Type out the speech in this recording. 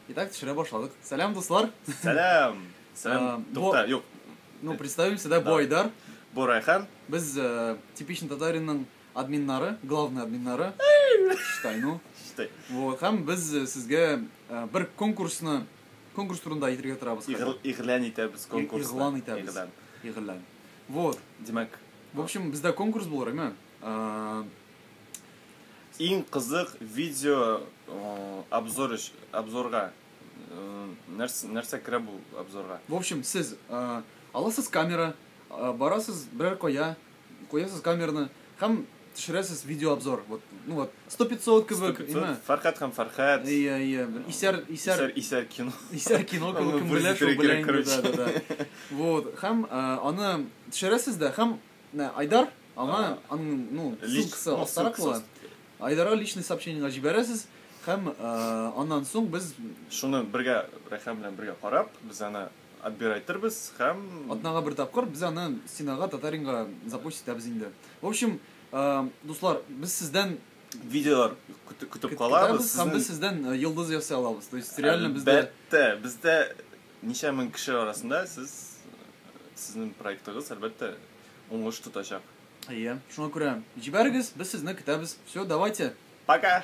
Итак, төшерә башладык. Сәлам, дуслар. Сәлам. Сәлам. Тукта, юк. Ну, представимся, да, бу Айдар. Бу Райхан. Без типичный татаринның админнары, главный админнары. Считай, ну. Считай. Вот, һәм без сезгә бер конкурс турында әйтергә тырабыз. Игълан итәбез конкурсны. Игълан итәбез. Игълан. Вот. Димәк, В общем, бездә конкурс булыр, әйме? иң кызык видео обзорга нәрсә керә бу обзорга? В общем, сез аласыз камера, барасыз берәр куясыз камераны һәм төшерәсез видео обзор. Вот, ну вот, 100-500 кебек, әйме? Фархат һәм Фархат. Исәр кино. Исәр кино кебек кем белә шул белән. Да. Вот, һәм аны төшерәсез дә, һәм Айдар, аны, ну, ссылкасы астарак була. Айдарга личный сообщениега җибәрәсез, һәм аннан соң без шуны бергә Райхан белән бергә карап, без аны отбирать итәрбез һәм атнага бер тапкыр без аны стенага татаринга запустить итәбез инде. В общем, дуслар, без сездән видеолар көтеп калабыз. Һәм без сездән йолдыз ясый алабыз. То есть реально бездә ничә мең кеше арасында сезнең проектыгыз әлбәттә уңыш тотачак. Шуңа күрә җибәрегез, без сезне көтәбез. Все, давайте. Пока.